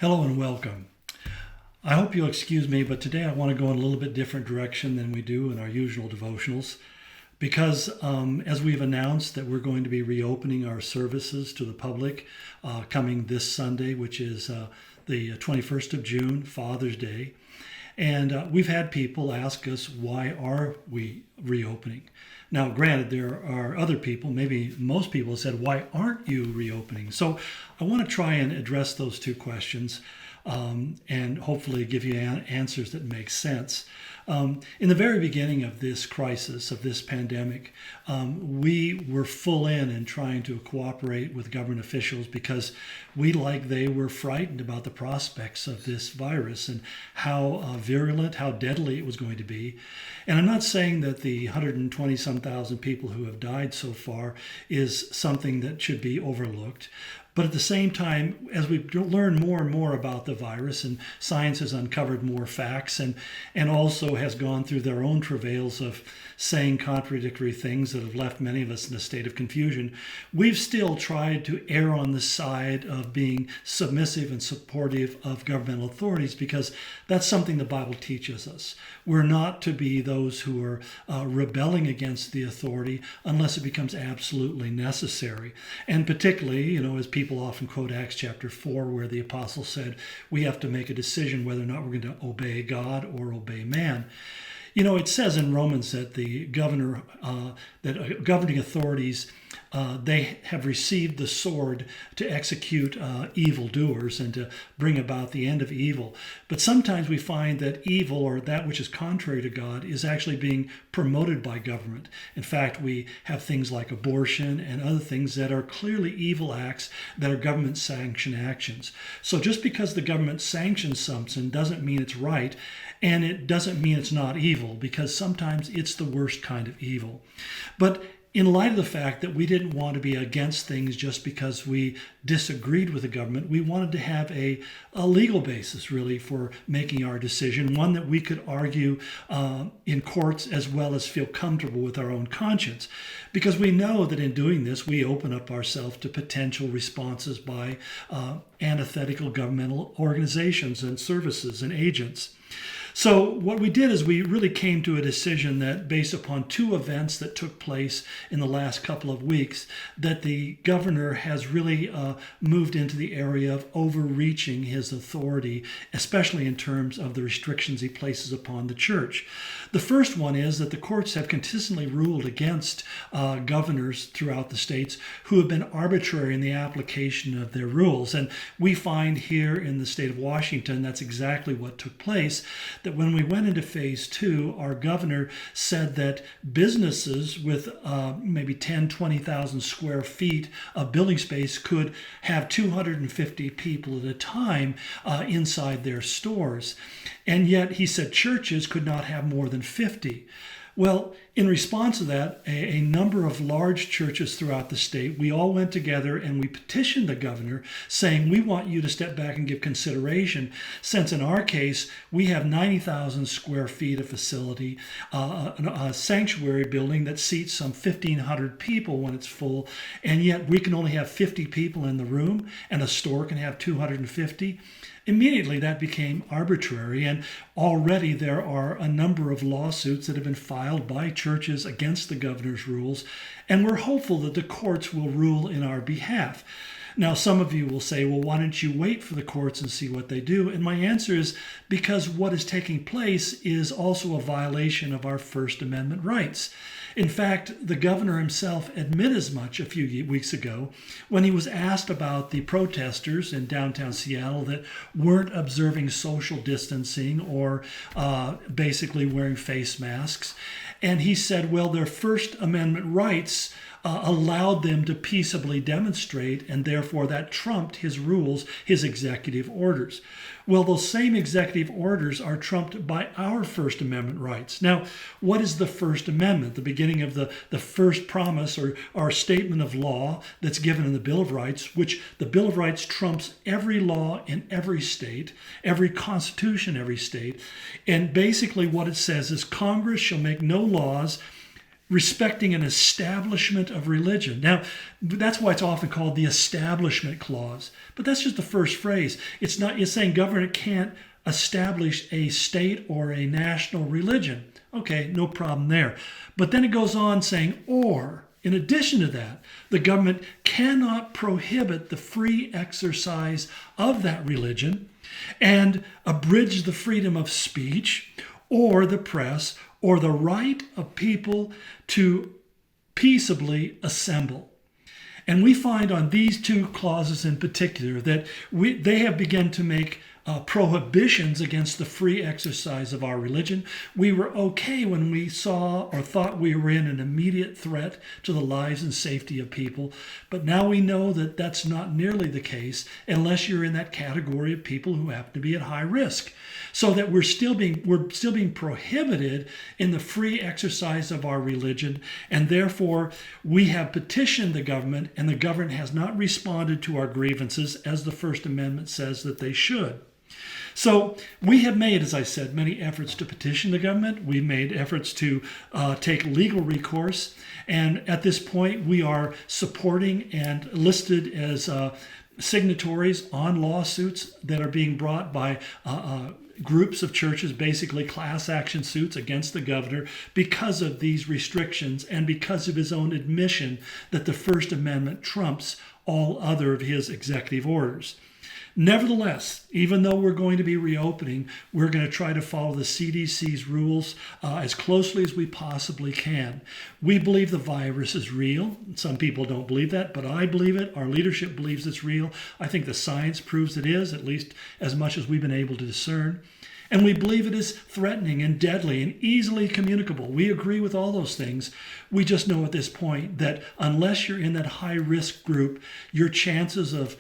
Hello and welcome. I hope you'll excuse me, but today I want to go in a little bit different direction than we do in our usual devotionals because as we've announced that we're going to be reopening our services to the public coming this Sunday, which is the 21st of June, Father's Day. And we've had people ask us, why are we reopening? Now, granted, there are other people, maybe most people said, why aren't you reopening? So I want to try and address those two questions and hopefully give you answers that make sense. In the very beginning of this crisis, of this pandemic, we were full in trying to cooperate with government officials because we, like they, were frightened about the prospects of this virus and how virulent, how deadly it was going to be. And I'm not saying that the 120-some thousand people who have died so far is something that should be overlooked. But at the same time, as we learn more and more about the virus and science has uncovered more facts and also has gone through their own travails of saying contradictory things that have left many of us in a state of confusion, we've still tried to err on the side of being submissive and supportive of governmental authorities because that's something the Bible teaches us. We're not to be those who are rebelling against the authority unless it becomes absolutely necessary. And particularly, as people often quote Acts chapter 4, where the apostle said, we have to make a decision whether or not we're going to obey God or obey man. It says in Romans that the governing authorities, they have received the sword to execute evildoers and to bring about the end of evil. But sometimes we find that evil, or that which is contrary to God, is actually being promoted by government. In fact, we have things like abortion and other things that are clearly evil acts that are government-sanctioned actions. So just because the government sanctions something doesn't mean it's right, and it doesn't mean it's not evil, because sometimes it's the worst kind of evil. But in light of the fact that we didn't want to be against things just because we disagreed with the government, we wanted to have a legal basis, really, for making our decision, one that we could argue in courts as well as feel comfortable with our own conscience. Because we know that in doing this, we open up ourselves to potential responses by antithetical governmental organizations and services and agents. So what we did is we really came to a decision that, based upon two events that took place in the last couple of weeks, that the governor has really moved into the area of overreaching his authority, especially in terms of the restrictions he places upon the church. The first one is that the courts have consistently ruled against governors throughout the states who have been arbitrary in the application of their rules. And we find here in the state of Washington that's exactly what took place. That when we went into phase 2, our governor said that businesses with maybe 10, 20,000 square feet of building space could have 250 people at a time inside their stores. And yet he said churches could not have more than 50. Well, in response to that, a number of large churches throughout the state, we all went together and we petitioned the governor saying, we want you to step back and give consideration, since in our case, we have 90,000 square feet of facility, a sanctuary building that seats some 1,500 people when it's full, and yet we can only have 50 people in the room, and a store can have 250. Immediately that became arbitrary, and already there are a number of lawsuits that have been filed by churches against the governor's rules, and we're hopeful that the courts will rule in our behalf. Now, some of you will say, well, why don't you wait for the courts and see what they do? And my answer is because what is taking place is also a violation of our First Amendment rights. In fact, the governor himself admitted as much a few weeks ago when he was asked about the protesters in downtown Seattle that weren't observing social distancing or basically wearing face masks. And he said, well, their First Amendment rights allowed them to peaceably demonstrate, and therefore that trumped his rules, his executive orders. Well, those same executive orders are trumped by our First Amendment rights. Now, what is the First Amendment? The beginning of the first promise or statement of law that's given in the Bill of Rights, which the Bill of Rights trumps every law in every state, every constitution in every state. And basically what it says is Congress shall make no laws respecting an establishment of religion. Now, that's why it's often called the Establishment Clause. But that's just the first phrase. It's saying government can't establish a state or a national religion. Okay, no problem there. But then it goes on saying, or, in addition to that, the government cannot prohibit the free exercise of that religion and abridge the freedom of speech or the press or the right of people to peaceably assemble. And we find on these two clauses in particular that they have begun to make prohibitions against the free exercise of our religion. We were okay when we saw or thought we were in an immediate threat to the lives and safety of people, but now we know that that's not nearly the case unless you're in that category of people who happen to be at high risk. So that we're still being prohibited in the free exercise of our religion, and therefore we have petitioned the government, and the government has not responded to our grievances as the First Amendment says that they should. So we have made, as I said, many efforts to petition the government. We've made efforts to take legal recourse. And at this point, we are supporting and listed as signatories on lawsuits that are being brought by groups of churches, basically class action suits against the governor because of these restrictions and because of his own admission that the First Amendment trumps all other of his executive orders. Nevertheless, even though we're going to be reopening, we're going to try to follow the CDC's rules as closely as we possibly can. We believe the virus is real. Some people don't believe that, but I believe it. Our leadership believes it's real. I think the science proves it is, at least as much as we've been able to discern. And we believe it is threatening and deadly and easily communicable. We agree with all those things. We just know at this point that unless you're in that high-risk group, your chances of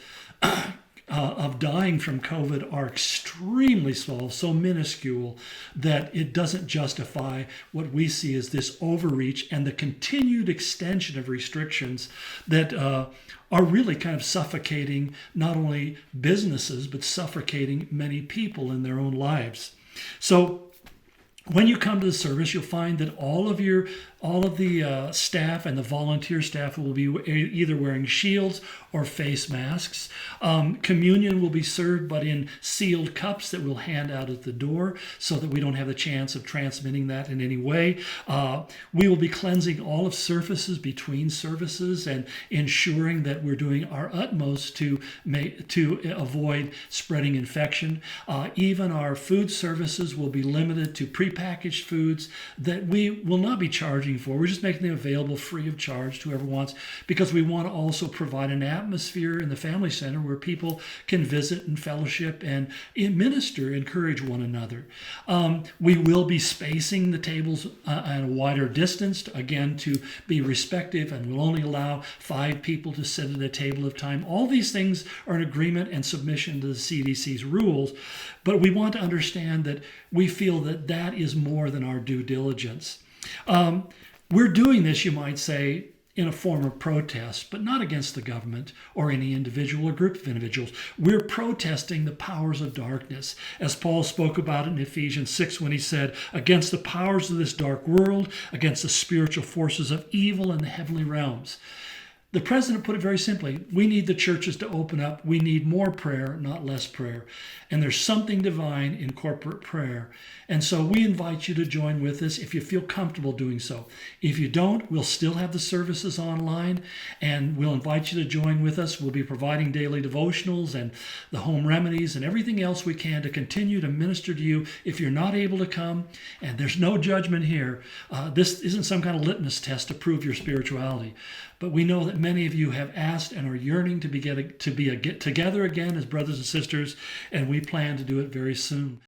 dying from COVID are extremely small, so minuscule that it doesn't justify what we see as this overreach and the continued extension of restrictions that are really kind of suffocating not only businesses, but suffocating many people in their own lives. So when you come to the service, you'll find that all of the staff and the volunteer staff will be either wearing shields or face masks. Communion will be served, but in sealed cups that we'll hand out at the door so that we don't have the chance of transmitting that in any way. We will be cleansing all of surfaces between services and ensuring that we're doing our utmost to avoid spreading infection. Even our food services will be limited to prepackaged foods that we will not be charging for. We're just making them available free of charge to whoever wants, because we want to also provide an atmosphere in the family center where people can visit and fellowship and encourage one another. We will be spacing the tables at a wider distance, again, to be respectful, and we'll only allow 5 people to sit at a table at a time. All these things are in agreement and submission to the CDC's rules, but we want to understand that we feel that that is more than our due diligence. We're doing this, you might say, in a form of protest, but not against the government or any individual or group of individuals. We're protesting the powers of darkness, as Paul spoke about in Ephesians 6 when he said, against the powers of this dark world, against the spiritual forces of evil in the heavenly realms. The president put it very simply: we need the churches to open up. We need more prayer, not less prayer. And there's something divine in corporate prayer. And so we invite you to join with us if you feel comfortable doing so. If you don't, we'll still have the services online, and we'll invite you to join with us. We'll be providing daily devotionals and the home remedies and everything else we can to continue to minister to you if you're not able to come. And there's no judgment here. This isn't some kind of litmus test to prove your spirituality. But we know that many of you have asked and are yearning to be get together again as brothers and sisters, and we plan to do it very soon.